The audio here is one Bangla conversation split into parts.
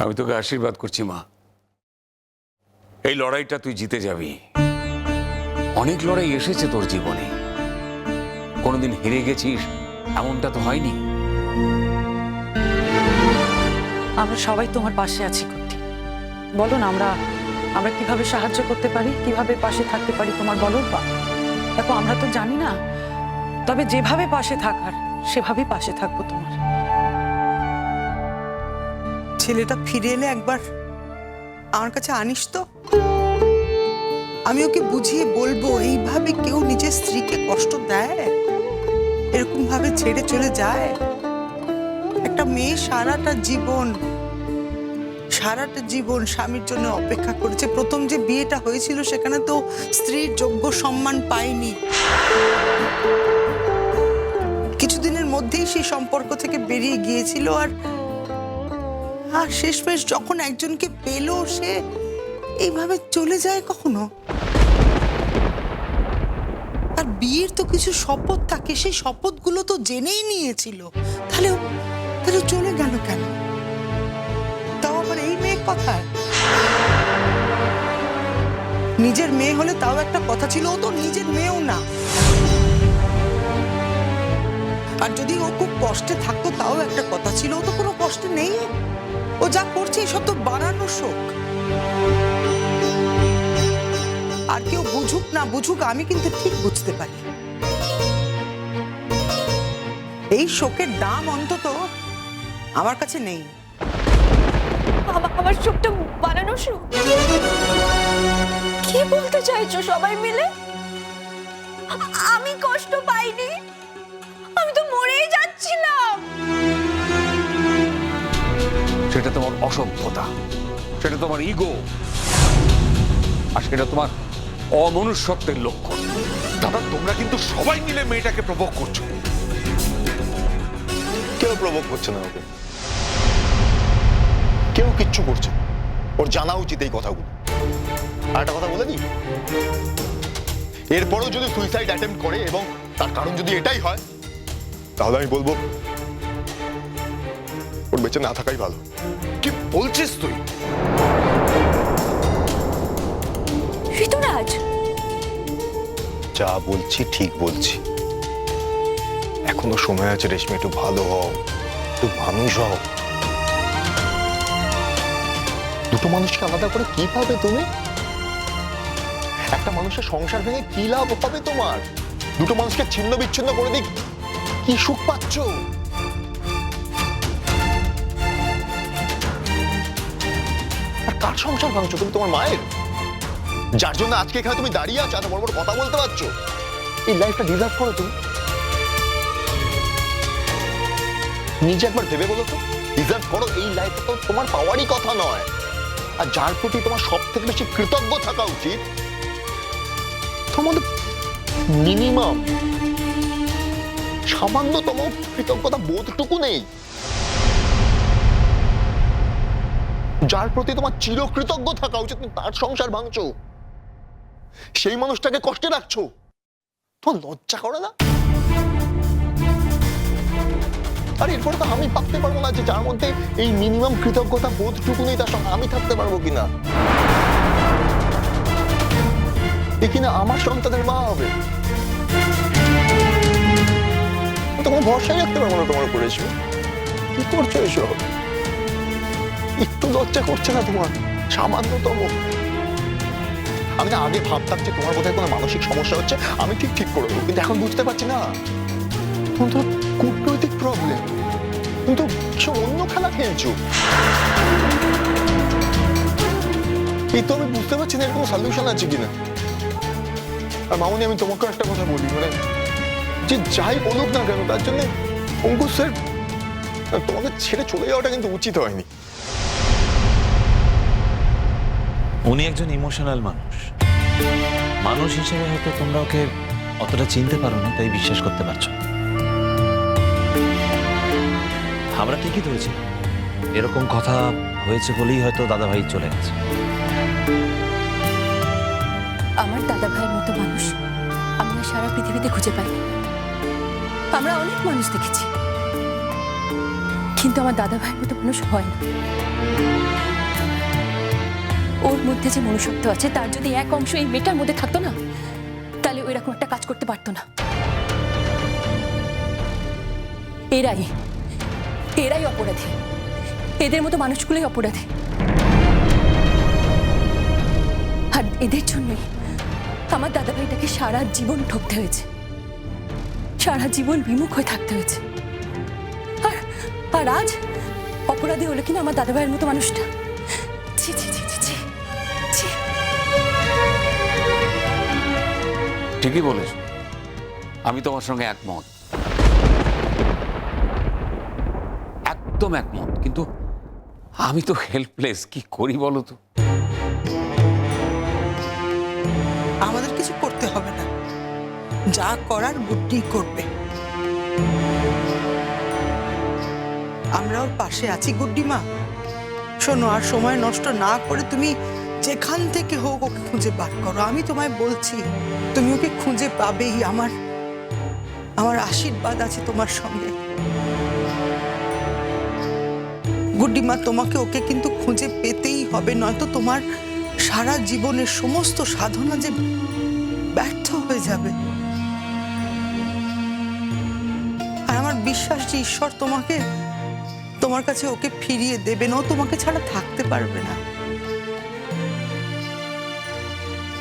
আমি তোকে আশীর্বাদ করছি মা, এই লড়াইটা তুই জিতে যাবি। অনেক লড়াই এসেছে তোর জীবনে, কোনোদিন হেরে গেছিস এমনটা তো হয়নি। আমরা সবাই তোমার পাশে আছি কুন্তি। বলো না আমরা কিভাবে সাহায্য করতে পারি, কিভাবে পাশে থাকতে পারি তোমার বলো। দেখো আমরা তো জানি না, তবে যেভাবে পাশে থাকার সেভাবেই পাশে থাকবো তোমার। ছেলেটা ফিরে এলে একবার আমার কাছে আনিস তো, আমি ওকে বুঝিয়ে বলবো এইভাবে কেউ নিজের স্ত্রীকে কষ্ট দেয়, এরকম ভাবে ছেড়ে চলে যায়। একটা মেয়ে সারাটা জীবন স্বামীর জন্য অপেক্ষা করেছে। প্রথম যে বিয়েটা হয়েছিল সেখানে তো স্ত্রীর যোগ্য সম্মান পায়নি, কিছুদিনের মধ্যেই সেই সম্পর্ক থেকে বেরিয়ে গিয়েছিল। আর শেষমেশ যখন একজনকে পেল, সে এইভাবে চলে যায় কখনো। আর বিয়ের তো কিছু শপথ থাকে, সেই শপথগুলো তো জেনেই নিয়েছিল, তাহলে চলে গেল কেন? তাও আবার এই মেয়ের কথা। নিজের মেয়ে হলে তাও একটা কথা ছিল, ও তো নিজের মেয়েও না। আর যদি ও খুব কষ্টে থাকতো তাও একটা কথা ছিল, ও তো কোনো কষ্টে নেই। ও যা করছে এসব তো বাড়ানো শোক। আর কেউ বুঝুক না বুঝুক, আমি কিন্তু ঠিক বুঝতে পারি এই শোকের দাম অন্তত আমার কাছে নেই। আমার শোকটা বানানো শোক? কি বলতে চাইছো সবাই মিলে? আমি কষ্ট পাইনি, আমি তো মরেই যাচ্ছিলাম। সেটা তোমার অসভ্যতা, সেটা তোমার ইগো, আর সেটা তোমার অমনুষ্যত্বের লক্ষণ। দাদা তোমরা কিন্তু সবাই মিলে মেয়েটাকে প্রভোগ করছো। কেউ প্রভোগ করছে না ওকে, কেউ কিচ্ছু করছে। ওর জানা উচিত এই কথাগুলো। আর একটা কথা বলে নি, এরপরও যদি সুইসাইড অ্যাটেম্প্ট করে এবং তার কারণ যদি এটাই হয়, তাহলে আমি বলবো ওর বেঁচে না থাকাই ভালো। কি বলছিস তুই? ঋতুরাজ, যা বলছি ঠিক বলছি। এখনো সময় আছে রেশমি, একটু ভালো হও, একটু মানুষ হও। দুটো মানুষকে আলাদা করে কি পাবে তুমি? একটা মানুষের সংসার ভেঙে কি লাভ হবে তোমার? দুটো মানুষকে ছিন্ন বিচ্ছিন্ন করে দিক কি সুখ পাচ্ছ? আর কার সংসার ভাঙছো তুমি? তোমার মায়ের, যার জন্য আজকে এখানে তুমি দাঁড়িয়ে আছো, এত বড় বড় কথা বলতে পারছো। এই লাইফটা ডিজার্ভ করো তুমি? নিজে একবার ভেবে বলো তো, ডিজার্ভ করো এই লাইফটা? তো তোমার পাওয়ারই কথা নয়। আর যার প্রতি তোমার সব থেকে বেশি কৃতজ্ঞ থাকা উচিত, তোমাদের মিনিমাম সামান্যতম কৃতজ্ঞতা বোধটুকু নেই। যার প্রতি তোমার চিরকৃতজ্ঞ থাকা উচিত, তুমি তার সংসার ভাঙছো, সেই মানুষটাকে কষ্টে রাখছো। তোমার লজ্জা করে না? আর এরপর তো আমি ভাবতে পারবো না যে যার মধ্যে এই মিনিমাম কৃতজ্ঞতা বোধটুকু নেই, তার সঙ্গে আমি থাকতে পারবো কিনা, এ কিনা আমার সন্তানের মা হবে। তোমার ভরসাই রাখতে পারবো না তোমার উপরে। কি করছো এসব? একটু লজ্জা করছে না তোমার সামান্যতম? আমি না আগে ভাবতাম যে তোমার বোধহয় কোনো মানসিক সমস্যা হচ্ছে, আমি ঠিক করে দেবো, কিন্তু এখন বুঝতে পারছি না তোমার তো কূটনৈতিক প্রবলেম, কিন্তু কিছু অন্য খেলা খেলছো। এই তো আমি বুঝতে পারছি না এর কোনো সলিউশন আছে কিনা। আর মামনি, আমি তোমাকে একটা কথা বলি, মানে যে যাই বলুক না কেন, তার জন্য অঙ্কুশ স্যার তোমাকে ছেড়ে চলে যাওয়াটা কিন্তু উচিত হয়নি। উনি একজন ইমোশনাল মানুষ হিসেবে হয়তো তোমরা ওকে অতটা চিনতে পারো না, তাই বিশ্বাস করতে পারছো না। আমরা ঠিকই ধরেছি, এরকম কথা হয়েছে বলেই হয়তো দাদা ভাই চলে গেছে। আমার দাদা ভাইয়ের মতো মানুষ আমরা সারা পৃথিবীতে খুঁজে পাই। আমরা অনেক মানুষ দেখেছি, কিন্তু আমার দাদা ভাইয়ের মতো মানুষ হয় না। ওর মধ্যে যে মনুষ্যত্ব আছে তার যদি এক অংশ এই মেয়েটার মধ্যে থাকতো না, তাহলে ওই রকম একটা কাজ করতে পারতো না। এরাই অপরাধী, এদের মতো মানুষগুলোই অপরাধী। আর এদের জন্যই আমার দাদাভাইটাকে সারা জীবন ঠকতে হয়েছে, সারা জীবন বিমুখ হয়ে থাকতে হয়েছে। আর আজ অপরাধী হলো কিনা আমার দাদাভাইয়ের মতো মানুষটা। ছি ছি ছি ছি ছি ছি। ঠিকই বলেছ, আমি তোমার সঙ্গে একমত, একদম একমত। কিন্তু আমি তো হেল্পলেস, কি করি বলো তো? আমাদের কিছু করতে হবে না, যা করার গুড্ডি করবে। আমরা ওর পাশে আছি গুড্ডি মা। শোনো, আর সময় নষ্ট না করে তুমি যেখান থেকে হোক ওকে খুঁজে বার করো। আমি তোমায় বলছি, তুমি ওকে খুঁজে পাবেই। আমার আশীর্বাদ আছে তোমার সঙ্গে। গুড্ডি মা, তোমাকে ওকে কিন্তু খুঁজে পেতেই হবে, নয়তো তোমার সারা জীবনের সমস্ত সাধনা যে ব্যর্থ হয়ে যাবে। আর আমার বিশ্বাস যে ঈশ্বর তোমার কাছে ওকে ফিরিয়ে দেবেন। ও তোমাকে ছাড়া থাকতে পারবে না।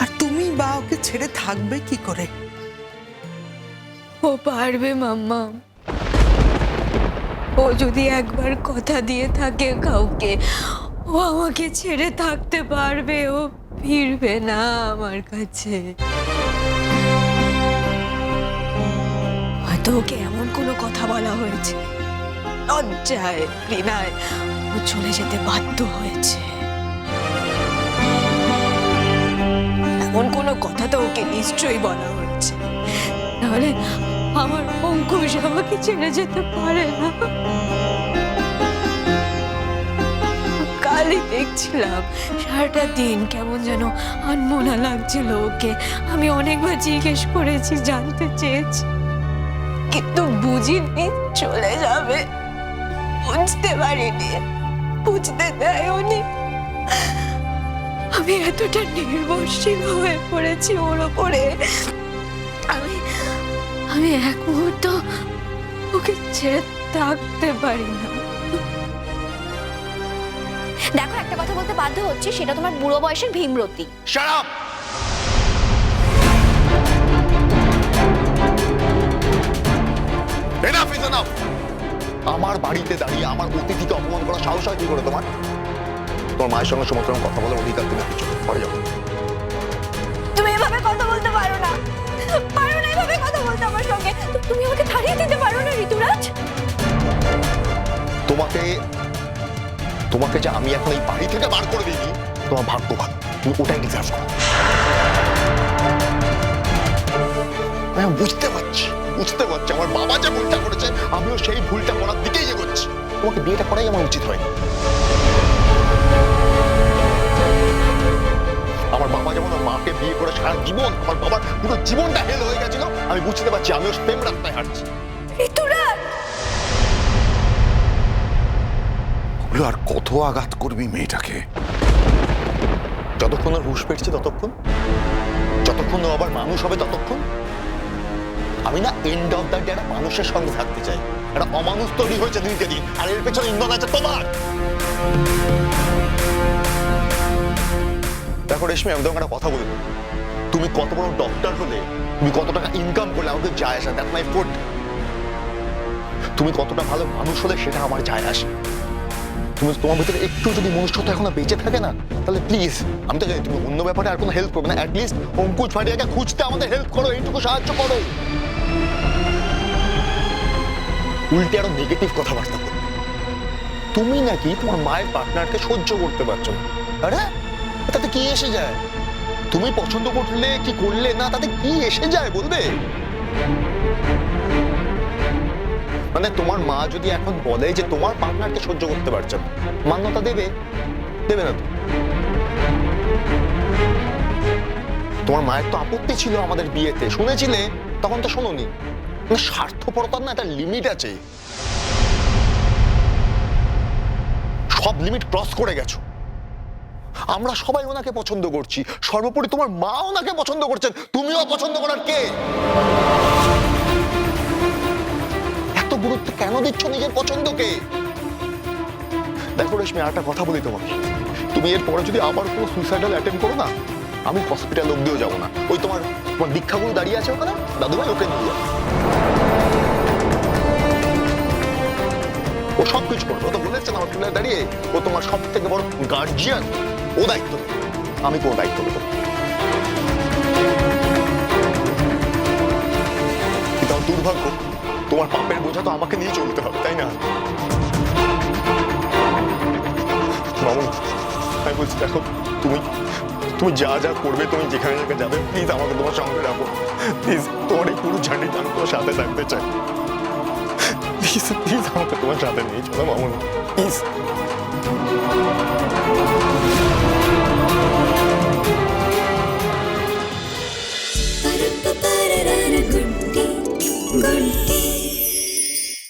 আর তুমি বা ওকে ছেড়ে থাকবে কি করে? ও পারবে মাম্মা। ও যদি একবার কথা দিয়ে থাকে কাউকে, ও আমাকে ছেড়ে থাকতে পারবে। ও ফিরবে না আমার কাছে। হয়তো ওকে এমন কোনো কথা বলা হয়েছে, লজ্জায় ঘৃণায় ও চলে যেতে বাধ্য হয়েছে। এমন কোনো কথা তো ওকে নিশ্চয়ই বলা হয়েছে, নাহলে আমার অঙ্কুশ আমাকে ছেড়ে যেতে পারে না। কালই দেখছিলাম সারাটা দিন কেমন যেন আনমনা লাগছিল ওকে। আমি অনেকবার জিজ্ঞেস করেছি, জানতে চেয়েছি, কিন্তু বুঝিনি চলে যাবে। বুঝতে পারিনি, বুঝতে দেয়নি। আমি এতটা নির্ভরশীল হয়ে পড়েছি ওর ওপরে। আমি এক মুহূর্ত ওকে ছেড়ে থাকতে পারি না। দেখো, একটা কথা বলতে বাধ্য হচ্ছে, সেটা তোমার বুড়ো বয়সের ভীমরতি। Shut up! Enough is enough! আমার বাড়িতে দাঁড়িয়ে আমার অতিথিকে অপমান করা সাহস হয় কি করে তোমার? তোমার মায়ের সঙ্গে সমস্ত রকম কথা বলার অধিকার তুমি কিছু পরে যাও। তুমি এভাবে কথা বলতে পারো না, এভাবে কথা বলতে আমার সঙ্গে। তুমি আমাকে ছাড়িয়ে দিতে পারো না ঋতুরাজ। তোমাকে যে আমি এখন এই বাড়ি থেকে বার করে দিইনি, তোমার ভাগ্য ভালো, তুমি ওটাই ডিজার্ভ করো। আমি বুঝতে পারছি আমার বাবা যে ভুলটা করেছে, আমিও সেই ভুলটা করার দিকেই এগোচ্ছি। তোমাকে বিয়েটা করাই আমার উচিত হয়নি। আমার বাবা যেমন আমার মাকে বিয়ে করে সারা জীবন, আমার বাবার পুরো জীবনটা হেল হয়ে গেছিল, আমি বুঝতে পারছি আমিও সেম রাস্তায় হাঁটছি। ঋতুরাজ, আর কত আঘাত করবি মেয়েটাকে? যতক্ষণ ওর হুঁশ ফিরছে যতক্ষণ ও আবার মানুষ হবে ততক্ষণ। আমি না এন্ড অফ দ্য ডে একটা মানুষের সঙ্গে থাকতে চাই। একটা অমানুষ তৈরি হয়েছে দিনকে দিন, আর এর পেছনে ইন্ধন আছে তোমার। দেখো রেশমি, আমি তোমাকে একটা কথা বলবো, তুমি কত বড় ডক্টর হলে, তুমি কত টাকা ইনকাম করলে আমাকে যায় আসে, দ্যাট মাই ফুড। তুমি কতটা ভালো মানুষ হলে সেটা আমার যায় আসে। তোমার ভিতরে একটু যদি মনুষ্যত্ব এখনো বেঁচে থাকে না, তাহলে প্লিজ, আমি তো জানি তুমি অন্য ব্যাপারে আর কোনো হেল্প করবে না, অ্যাটলিস্ট অঙ্কুশ ভাটিয়াকে খুঁজতে আমাদের হেল্প করো, এইটুকু সাহায্য করো। উল্টে আরো নেগেটিভ কথাবার্তা করো। তুমি নাকি তোমার মায়ের পার্টনারকে সহ্য করতে পারছো না। আরে তাতে কি এসে যায়? তুমি পছন্দ করলে কি করলে না, তাতে কি এসে যায় বলবে? মানে তোমার মা যদি এখন বলে যে তোমার পার্টনারকে সহ্য করতে পারছে না, মান্যতা দেবে না তো? তোমার মায়ের তো আপত্তি ছিল আমাদের বিয়েতে, শুনেছিলে? তখন তো শোনোনি। মানে স্বার্থপরতার না একটা লিমিট আছে, সব লিমিট ক্রস করে গেছো। আমরা সবাই ওনাকে পছন্দ করছি, সর্বোপরি তোমার মা ওনাকে পছন্দ করছেন, তুমিও পছন্দ করার কে? এত গুরুত্ব কেন দিচ্ছ নিজের পছন্দকে? দেখো রেশমি, একটা কথা বলি তোমাকে, তুমি এরপরে যদি আবার কোনো সুইসাইডাল অ্যাটেম্প করো না, আমি হসপিটাল অব্দিও যাবো না। ওই তোমার তোমার দীক্ষাগুলো দাঁড়িয়ে আছে ওখানে, দাদুভাই ওকে নিয়ে যাবে, ও সব কিছু করবে। ও তো বলেছে না হসপিটালে দাঁড়িয়ে ও তোমার সব থেকে বড় গার্জিয়ান, ও দায়িত্ব নেবে, আমি কোনো দায়িত্ব নেবো না। কিন্তু আমার দুর্ভাগ্য, তোমার পাপের বোঝা তো আমাকে নিয়ে চলতে হবে, তাই না? মামু, আমি বলছি দেখো, তুমি তুমি যা যা করবে, তুমি যেখানে যেখানে যাবে, প্লিজ আমাকে তোমার সঙ্গে রাখো। প্লিজ, তোমার এই পুরো জার্নিতে আমি তোমার সাথে থাকতে চাই। প্লিজ প্লিজ আমাকে তোমার সাথে নিয়ে চলো মামুন, প্লিজ।